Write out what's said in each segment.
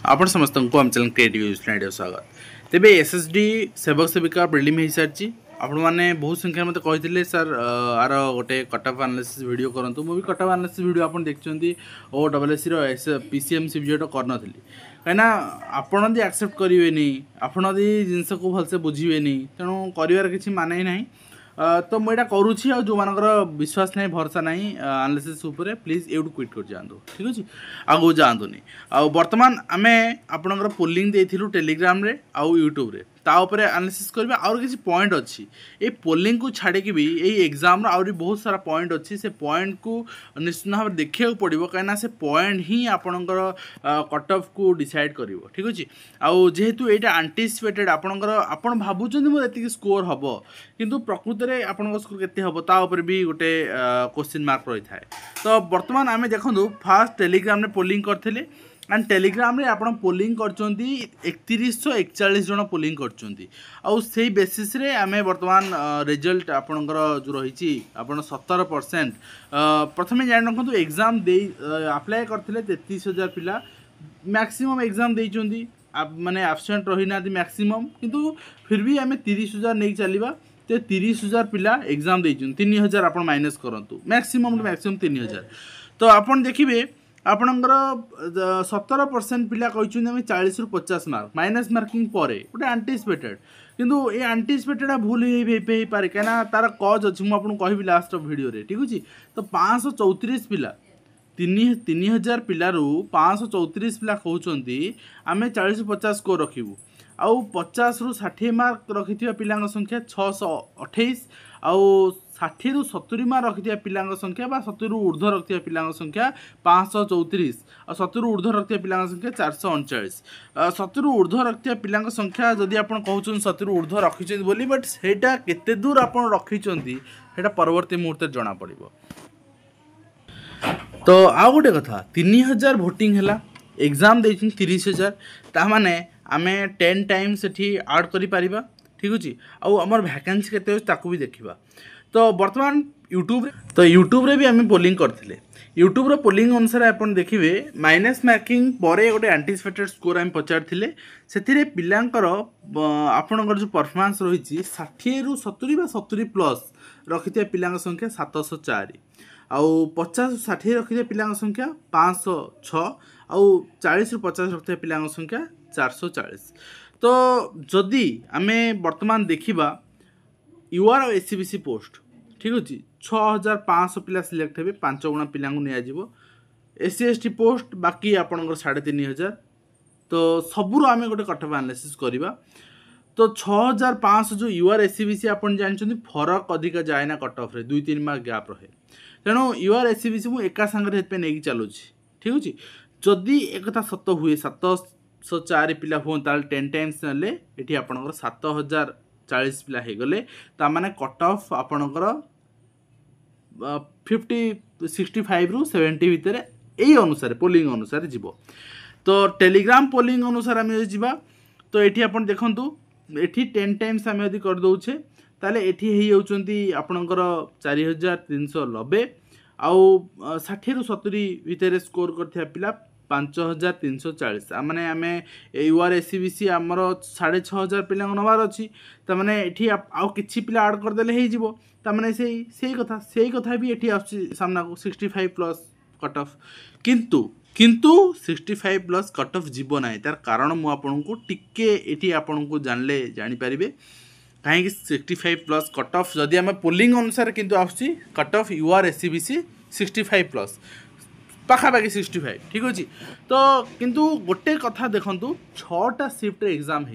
आपण समस्त को आम चैनल क्रिएटिव यूज स्वागत। तेबे एसएसडी सेवक सेविका प्रिलिम हो सारी आपण मैंने बहुत संख्या मत कहते सर आर गोटे कटअप एनालिसिस वीडियो करंतु मुझे कटअप एनालिसिस वीडियो आप देखते ओ डबलएससी पीसीएमसी वीडियो करनी कहीं आपड़ यदि एक्सेप्ट करेंगे आपड़ जिनस को भलसे बुझे तेणु कर किसी माने ही ना तो मुझे करुँची आ जो मानकर विश्वास नहीं भरोसा नहीं एनालिसिस उपर प्लीज एवं क्विट कर जातु ठीक अच्छे आगे जातुनि बर्तमान आम आपणकर पोलिंग देलु टेलीग्राम रे आउ यूट्यूब रे ताऊपर एनालिसिस करबा और किसी पॉइंट अच्छी ये पोलिंग को छाड़िकी भी यही एग्जाम आउरी बहुत सारा पॉइंट अच्छी से पॉइंट को निश्चित भाव देखा पड़ो कहीं से पॉइंट ही आपणकर कट ऑफ को डिसाइड कर ठीक अच्छे आउ जेहेतु यहाँ आंटीसिपेटेड आपणकर आपड़ भावुं मोदी स्कोर हम किंतु प्रकृत में आपन स्कोर केते हम ताऊपर भी गोटे क्वेश्चन मार्क रही है। तो बर्तमान आम देखो फास्ट टेलीग्राम रे पोलिंग करते एंड टेलीग्राम रे आपन पोलिंग करचोंती 3141 जन पोलिंग करचोंती आउ सेही बेसिस रे आमे वर्तमान रिजल्ट आपनकर जो रही आपन 17% प्रथमे जान रखंतु एग्जाम दे अप्लाई करथिले 33000 पिला मैक्सिमम एग्जाम देइचोंती माने एब्सेंट रही ना मैक्सिमम किंतु फिर भी आमे 30000 नै चलीबा तो 30000 पिला एग्जाम देइचों 3000 आपन माइनस करंतु मैक्सिमम 3000 तो आपन देखिबे आपणकर 17% पिला कहते 40 ରୁ 50 मार्क माइनस मार्किंग पर गोटे आंटीसिपेटेड किंतु ये आंटीसिपेटेड भूल हो पारे कहीं तार कज अच्छी मुझे कहि लास्ट वीडियो रे ठीक अच्छे। तो 534 पिला 3000 पिलारू 534 पिला कहते आम 40 ରୁ 50 स्कोर रखिबू आउ 50 ରୁ 60 मार्क रखि पिला संख्या 628 आउ 60 ରୁ 70 मार्क रखि पिला संख्या 70 ରୁ ऊर्ध्व रखि पिला संख्या 534 और 70 ରୁ ऊर्ध्व रखि पिला संख्या 439 70 ରୁ ऊर्ध्व रखि पिला संख्या जदि आप कहते 70 ରୁ ऊर्ध्व रखिंट बोली बट सेटा केते दूर आप रखिंट परवर्ती मुहूर्त जना पड़ो। तो आउ गोटे कथा 3000 भोटिंग है एग्जाम दे 30000 ताने आम 10 टाइम्स सेठी ऐड करि परिबा ठीक अच्छे आउ आमर वैकेंसी केते ताकू भी देखिबा। तो बर्तमान यूट्यूब रे भी आम पोलिंग करथिले यूट्यूब रो पोलिंग अनुसार आपन देखिबे माइनस मार्किंग परे गोटे एंटीसिपेटेड स्कोर आम पचारथिले सेथिरे पिलांकर आपनकर जो परफॉर्मेंस रही 60 ରୁ 70 बा 70 प्लस रखिथिया पिलांक संख्या 704 आउ 50 60 रखिथिया पिलांक संख्या 506 आउ 40 ରୁ 50 रखिथिया पिलांक संख्या 440। तो जदि आमे वर्तमान देखिबा यूआर और एससीबीसी पोस्ट ठीक अच्छे 6500 पिला सिलेक्ट हे 5 गुणा पिला नियाजिबो एससी एसटी पोस्ट बाकी आपणकर 3500 तो सबूर आम गोटे कटअप एनालिसिस करवा। तो 6500 जो यूआर एससीबीसी आप जानते फरक अधिक जाए ना कटअफ रे 2-3 मार्क गैप रहे तेणु यूआर एससीबीसी मुझे एका सांगे नहीं चलुची ठीक अच्छे जदि एक सत हुए 704 पिला हूँ 10 टाइम्स ना ये आपणकर 7040 पिला हो गले तामाने कट ऑफ आपणकर 65 ରୁ 70 भितर यही अनुसार पोलिंग अनुसार जीव। तो टेलीग्राम पोलिंग अनुसार आम जा तो ये आप देखूँ ये 10 टाइम्स आम यदि करदे ताले ये होती आपणकर 4390 आउ 60 ରୁ 70 भितर स्कोर कर पिला 5340 माने आम यूआर एससीबीसी आमर 6500 पिला नबार अच्छी तमाने ये आउ कि पिला आड करदे हो ताने से कथा भी ये सामना को 65 प्लस कट ऑफ किंतु 65 प्लस कट ऑफ जीव ना तार कारण मुझे टिके ये आपन को जानले जानीपारे कहीं 65 प्लस कट ऑफ जदि आम पोलिंग अनुसार किंतु आसी cut off UR SCBC 65 plus पाखापाखि 65 ठीक अच्छे। तो किंतु गोटे कथा देखु 6टा शिफ्ट एग्जाम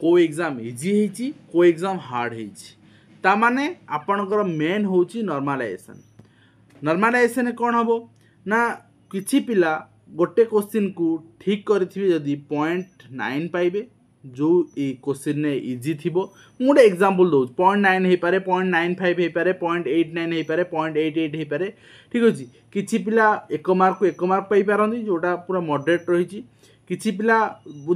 को एग्जाम इजी होती को एग्जाम हार्ड होता माने आपणकर मेन होची नॉर्मलाइजेशन कौन हम ना किछि पिला गोटे क्वेश्चन को ठीक करी जदि 0.9 पाइबे जो क्वेश्चन ने इजी थी गोटे एग्जांपल दो 0.9 हो पारे 0.95 हो पारे 0.89 हो पारे 0.88 हो पारे ठीक अच्छे किसी पिला 1 मार्क को 1 मार्क पाई पारती जोटा पूरा मॉडरेट रही किसी पिला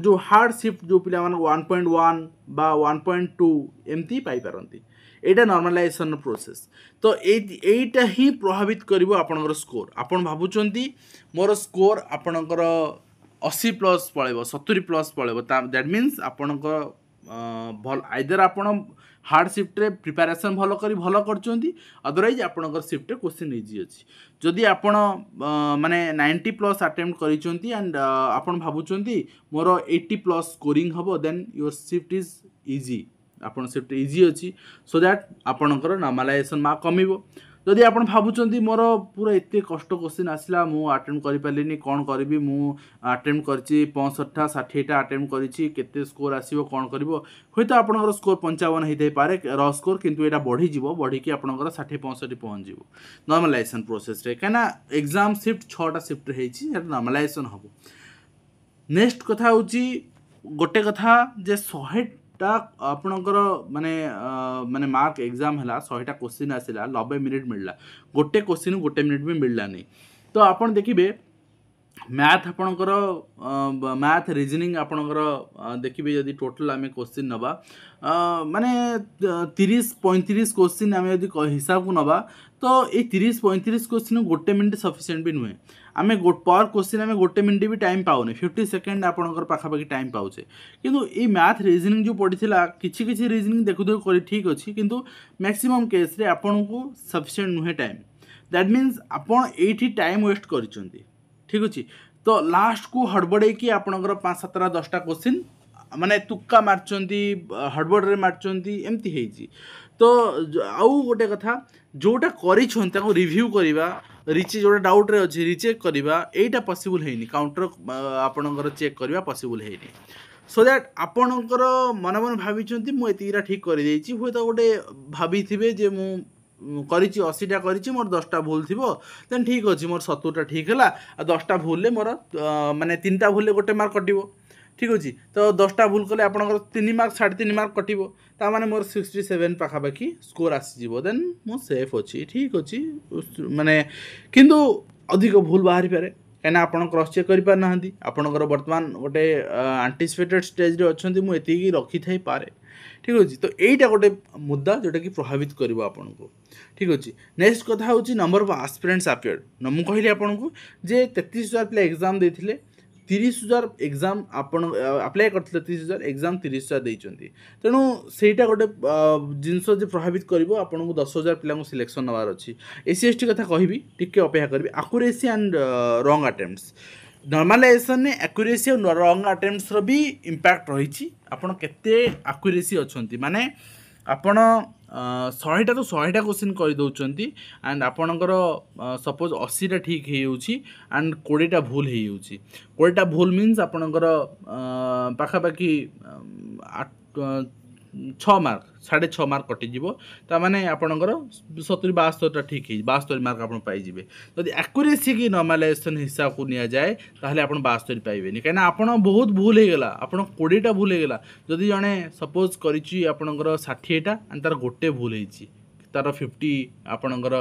जो हार्ड शिफ्ट जो पिला मान 1.1 बा 1.2 एमती पाई पारती एटा नॉर्मलाइजेशन प्रोसेस तो एटा ही प्रभावित करिवो आपनकर स्कोर आपन भाबुचंती मोर स्कोर आपनकर 80 प्लस पळेबो 70 प्लस पळेबो दैट मीन्स आपनकर भल आइदर आपन हार्ड शिफ्ट रे प्रिपरेशन भलो करी भलो करचंती अदरवाइज आपनकर शिफ्ट रे क्वेश्चन इजी अछि जदि आपन माने 90 प्लस अटेम्प्ट करिचंती एंड आपन भाबुचंती मोर 80 प्लस स्कोरिंग हबो then your shift is easy आपन शिफ्ट इजी अच्छी सो दैट आपणकर नॉर्मलाइजेशन मार्क कमिबो जदि आपन भाबुचंती मोर पूरा एते कष्ट क्वेश्चन आसला मु अटेम्प्ट करि पालिनी कोन करबी मु अटेम्प्ट करची 65 60 टा अटेम्प्ट करिची केते स्कोर आसीबो कोन करबो होयतो आपनकर स्कोर 55 हेतै पारे र स्कोर किंतु एटा बढ़ी जिवो बढ़ी कि आपनकर 60 65 पहुंच जिवो नॉर्मलाइजेशन प्रोसेस रे काना एग्जाम शिफ्ट 6 टा शिफ्ट हेची एटा नॉर्मलाइजेशन हबो नेक्स्ट कथा होची गोटे कथा जे 100 आपणकर माने माने मार्क एग्जाम है 100टा क्वेश्चन आसला 90 मिनिट मिलला गोटे क्वेश्चन गोटे मिनिट भी मिलला नहीं तो आपन देखिए मैथ आपणकर मैथ रीजनिंग आपणकर देखिए जदि टोटल आम क्वेश्चन नवा माने 30-35 क्वेश्चन आम जदि हिसाब को नवा तो ये 30-35 क्वेश्चन गोटे मिनिट सफिशिएंट भी नुहे आम पर क्वेश्चन आम गोटे मिनिट भी टाइम पाऊने 50 सेकेंड आपणकर पाखापाखि टाइम पाऊे किंतु ये मैथ रीजनिंग जो पढ़ी किसी किसी रीजनिंग देखु देखु कर ठीक अच्छी किंतु मैक्सिमम केस रे आपन को सफिशिएंट नुहे टाइम दैट मीन्स आपन एठी टाइम वेस्ट करिसंती ठीक अच्छे तो लास्ट को हड़बड़े कि आपणकर 5-7 10टा क्वेश्चन माने तुक्का मारचंती हड़बड़े मारचंती एमती हेजी तो आउ गोटे कथा जोटा करिछन ताको रिव्यू करिबा रिचे जोटा डाउट रे अछि रिचेक करिबा एटा पॉसिबल हेनी काउंटर आपणकर चेक करिबा पॉसिबल हेनी सो दैट आपणकर मन मन भाबिचंती मु एतिरा ठीक करि देछि होय तो गोटे भाबिथिबे जे मु करिछि 80टा करिछि मोर 10टा भूल थिबो देन ठीक अछि मोर 70टा ठीक हला आ 10टा भूल ले मोर माने 3टा भूल ले गोटे मार्क कटिबो ठीक अछि तो 10टा भूल कले आपनकर 3 मार्क 3.5 मार्क कटिबो ता माने मोर 67 पाखापाखि स्कोर आसी जिवो देन मो सेफ अछि ठीक अछि माने किंतु अधिक भूल बाहरी पारे कहना आपन क्रॉस चेक करि पार नाहंती आपनकर वर्तमान गोटे एंटीसिपेटेड स्टेज रे अछंती मु एति की रखि थाई पारे ठीक अच्छे तो यहीटा गोटे मुद्दा जोटा कि प्रभावित कर आपन को ठीक अच्छे नेक्स्ट कथा हूँ नंबर ऑफ एस्पिरेंट्स अपियर्ड मुझे कहली आपन को जे 33,000 पिला एग्जाम देते 30,000 एग्जाम आपन अप्लाई करते 30,000 एग्जाम 30,000 देइचंती तेणु सेटा गोटे जिनस जे प्रभावित करिवो आपन को 10,000 पिला को सिलेक्शन नवार अछि एससीएसटी कथा कहबी टिके अपेक्षा करबी accuracy and wrong attempts normalisation ने एक्यूरेसी और रॉन्ग अटेम्प्ट्स रो भी इंपैक्ट रही आपन केते एक्यूरेसी अछंती माने आपन 100टा तो 100टा क्वेश्चन कर दउचंती एंड आपनकर सपोज 80टा ठीक हे होउची एंड 20टा भूल हे होउची 20टा भूल मींस आपनकर पाखापाखि 6 मार्क 6.5 मार्क कटिଯିବ ताମାନେ आपणकर 70-72टा ठीक है 72 मार्क आप पाइबे जदि एक्यूरेसी की नॉर्मलाइजेशन हिसाब को निया जाए ताहले आपण 72 पाइबेनी कहीं आपण बहुत भूल हो गला आपण 20टा भूल हो गला जदि जने सपोज करिछि आपणकर 60टा एंड तार गोटे भूल होइछि तार 50 आपणकर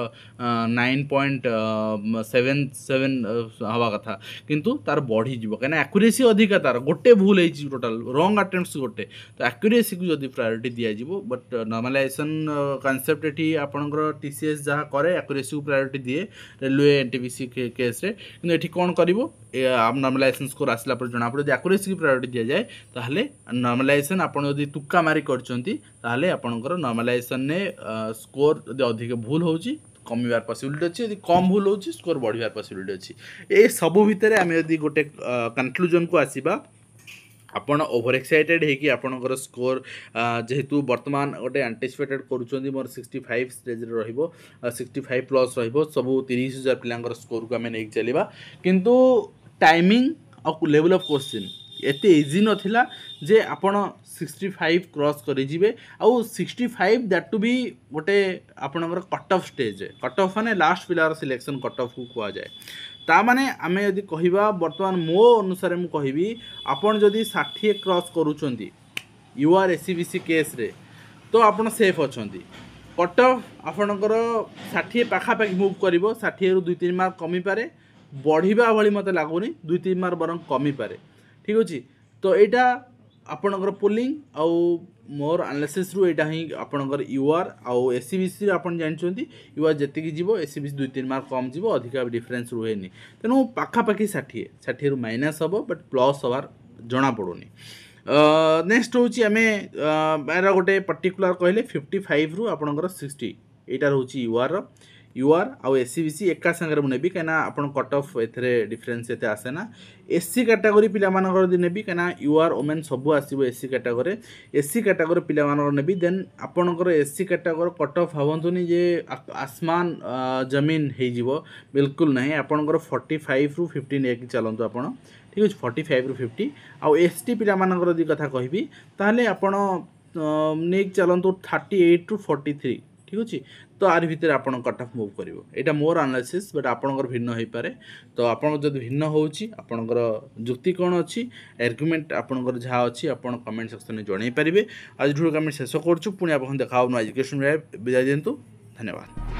9.77 हवा कथा किंतु तार बढ़ी जीव कहीं एक्यूरेसी अधिका तार गोटे भूल होइछि टोटल रॉन्ग अटेम्प्ट्स गोटे तो एक्यूरेसी को जदि प्रायोरिटी दिया जिवो बट नॉर्मलाइजेशन कांसेप्ट एठी आपणकर टीसीएस जहाँ करे एक्यूरेसी को प्रायोरिटी दिए रेलवे एनटीपीसी केस रे किंतु एठी कोन करिवो नॉर्मलाइजेशन स्कोर आसला पर जना पड़े एक्यूरेसी की प्रायोरिटी दिया जाए ताहले नॉर्मलाइजेशन आपण यदि तुक्का मारी करचंती ताहले आपणकर नॉर्मलाइजेशन ने स्कोर यदि अधिक भूल होउची कमिवार पॉसिबिलिटी अच्छी यदि कम भूल होउची स्कोर बढ़िवार पॉसिबिलिटी अच्छी ए सबु भितर आम यदि गोटे कंक्लूजन को आसीबा आपण ओवर एक्साइटेड है कि आपणकर स्कोर जेहेतु वर्तमान गोटे एंटीसिपेटेड करूछंती मोर 65 स्टेज रे रहिबो 65 प्लस रहिबो सबु 30,000 पिलांकर स्कोर को आम नहीं चलिबा किंतु टाइमिंग और लेवल ऑफ क्वेश्चन एते इजी नथिला जे आपण 65 क्रॉस करि जिवे आउ 65 दैट टू बी गोटे आपणकर cut off stage cut off माने लास्ट पिलार सिलेक्शन कट ऑफ को कुआ जाए ता माने आमे यदि कहिबा वर्तमान मो अनुसार मु कहिबी आपण जदि 60 क्रॉस करूचंती यू आर एससीबीसी केस रे तो आपण सेफ अछंती कट ऑफ आपणकर 60 पाखापाखि मुव करिवो 60 रु 2-3 मार्क कमी पारे बढ़िबा भली मते लागुनी 2-3 मार्क बरं कमी पारे ठीक अछि तो एटा आपणकर पोलिंग आउ मोर एनालिसिस रु एटा ही आपणकर यूआर आउ एससीबीसी रे आपण जानछंती यूआर जति की जीवो एससीबीसी 2-3 मार्क कम जीवो अधिका डिफरेंस रुहेनी तेनु पाखापाखि 60 रु माइनस हबो बट प्लस हबार जना पड़ोनी नेक्स्ट होची आमे बारा गोटे पर्टिकुलर कहले 55 रु आपणकर 60 एटा रहउची यूआर आउ एससीबीसी एका संगे नेबी कना आपण कट ऑफ एथरे डिफरेंस एते आसे ना एससी कैटेगरी पिला मानकर दि नेबी कना यूआर ओमेन सब आसीबो एससी कैटेगरी पिला मानकर नेबी देन आपणकर एससी कैटेगरी कट ऑफ हवंतुनी जे आसमान जमीन हे जीवो बिल्कुल नहीं आपणकर 45 रु 50 नेकी चलंतु आपण ठीक अछि 45 रु 50 आउ एसटी पिला मानकर दि कथा कहिबी ताले आपण नेक चलंतु 38 रु 43 ठीक अच्छे तो आर भितर आपन cut off move करिवो Etah more analysis but आपनकर भिन्न होई पारे तो आपन जद भिन्न होउची आपनकर जुक्ति कोन अछि आर्गुमेंट आपनकर जहा अछि आपन कमेंट सेक्शन में जणाई परिबे आज वीडियो कमेंट शेष करछु पुनी आपन देखाउ एजुकेशन विदाय दियंतु धन्यवाद।